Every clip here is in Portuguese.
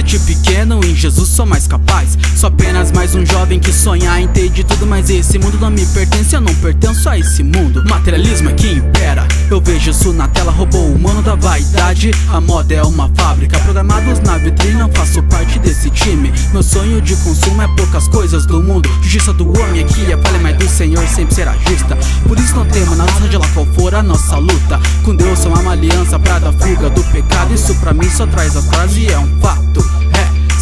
sentir pequeno, em Jesus sou mais capaz. Sou apenas mais um jovem que sonha em ter de tudo, mas esse mundo não me pertence, eu não pertenço a esse mundo. Materialismo é que impera, eu vejo isso na tela, robô humano da vaidade. A moda é uma fábrica, programados na vitrine, não faço parte desse time. Meu sonho de consumo é poucas coisas do mundo. Justiça do homem aqui é falha, mas do Senhor sempre será justa. Por isso não temo nada, seja lá qual for a nossa luta. Com Deus sou uma aliança pra dar fuga do pecado. Isso pra mim só traz as paz e é um fato.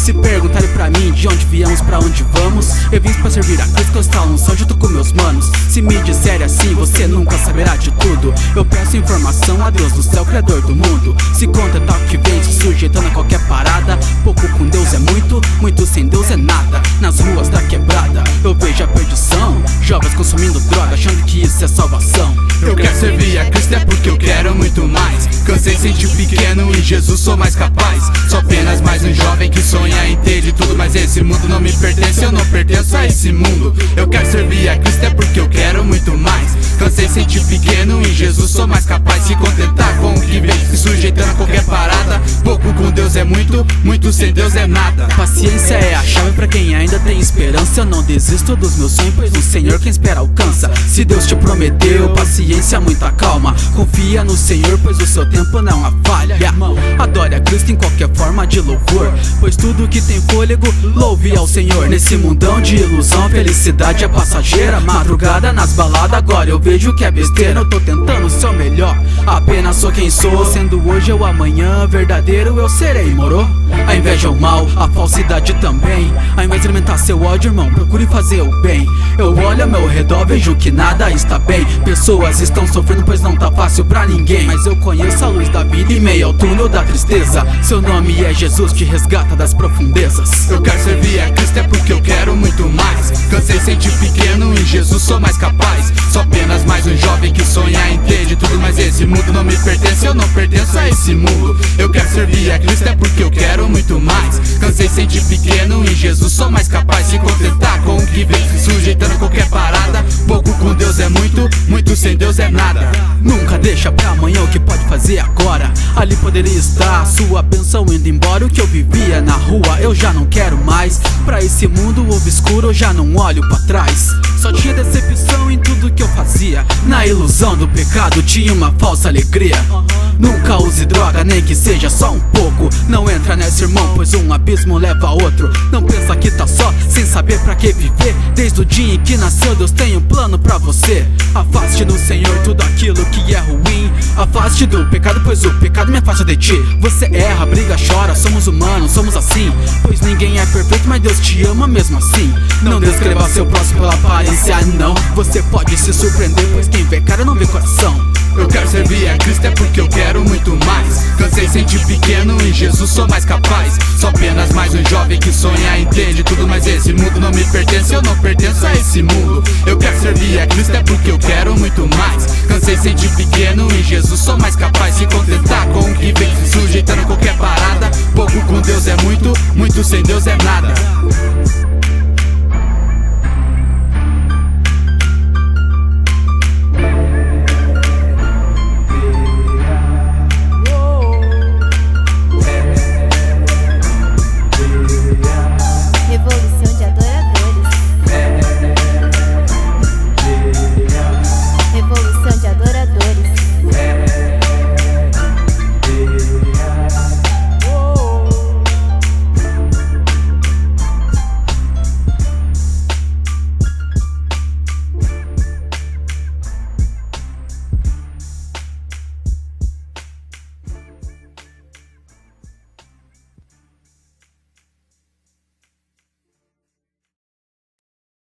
Se perguntarem pra mim de onde viemos, pra onde vamos, eu vim pra servir a Cristo, que eu estalo no céu junto com meus manos. Se me disser assim, você nunca saberá de tudo. Eu peço informação a Deus do céu, criador do mundo. Se contentar o que vem, se sujeitando a qualquer parada. Pouco com Deus é muito, muito sem Deus é nada. Nas ruas da quebrada eu vejo a perdição, jovens consumindo droga, achando que isso é salvação. Eu quero servir a Cristo é porque eu quero muito mais. Cansei de sentir pequeno, em Jesus sou mais capaz. Sou apenas mais um jovem que sonha em ter de tudo, mas esse mundo não me pertence, eu não pertenço a esse mundo. Eu quero servir a Cristo é porque eu quero muito mais. Cansei de sentir pequeno, em Jesus sou mais capaz. Se contentar com o que vem, se sujeitando a qualquer parada. Pouco com Deus é muito, muito sem Deus é nada. Paciência é a chave pra quem ainda tem esperança. Eu não desisto dos meus sonhos, pois no Senhor quem espera alcança. Se Deus te prometeu, paciência, muita calma. Confia no Senhor, pois o seu tempo não há falha. Adore a Cristo em qualquer forma de louvor, pois tudo que tem fôlego, louve ao Senhor. Nesse mundão de ilusão, felicidade é passageira. Madrugada nas baladas, agora eu vejo que é besteira. Eu tô tentando ser o melhor, apenas sou quem sou. Sendo hoje ou amanhã, verdadeiro eu serei, moro? A inveja é o mal, a falsidade também. Ao invés de alimentar seu ódio, irmão, procure fazer o bem. Eu olho ao meu redor, vejo que nada está bem. Pessoas estão sofrendo, pois não tá fácil pra ninguém. Mas eu conheço a luz da vida em meio ao túnel da tristeza. Seu nome é Jesus, te resgata das profundezas. Eu quero servir a Cristo é porque eu quero muito mais. Cansei de sentir pequeno, em Jesus sou mais capaz. Sou apenas mais um jovem que sonha em ter de tudo, mas esse mundo não me pertence, eu não pertenço a esse mundo. Eu quero servir a Cristo é porque eu quero muito mais. Cansei de sentir pequeno, em Jesus sou mais capaz. Se contentar com o que vem, se sujeitando a qualquer parada. Pouco com Deus é muito, muito sem Deus é nada. Nunca deixa pra amanhã o que pode fazer agora. Ali poderia estar sua bênção indo embora. O que eu vivia na rua eu já não quero mais. Pra esse mundo obscuro eu já não olho pra trás. Só tinha decepção em tudo que eu fazia. Na ilusão do pecado tinha uma falsa alegria. Nunca use droga, nem que seja só um pouco. Não entra nessa, irmão, pois um abismo leva a outro. Não pensa que tá só, sem saber pra que viver. Desde o dia em que nasceu, Deus tem um plano pra você. Afaste do Senhor tudo aquilo que é ruim. Afaste do pecado, pois o pecado me afasta de ti. Você erra, briga, chora, somos humanos, somos assim. Pois ninguém é perfeito, mas Deus te ama mesmo assim. Não descreva seu próximo pela aparência, não. Você pode se surpreender, pois quem vê cara não vê coração. Eu quero servir a Cristo é porque eu quero muito mais. Cansei de sentir pequeno, em Jesus sou mais capaz. Sou apenas mais um jovem que sonha em ter de tudo, mas esse mundo não me pertence, eu não pertenço a esse mundo. Eu quero servir a Cristo é porque eu quero muito mais. Cansei de sentir pequeno, em Jesus sou mais capaz. Se contentar com o que vem, se sujeitando a qualquer parada. Pouco com Deus é muito, muito sem Deus é nada.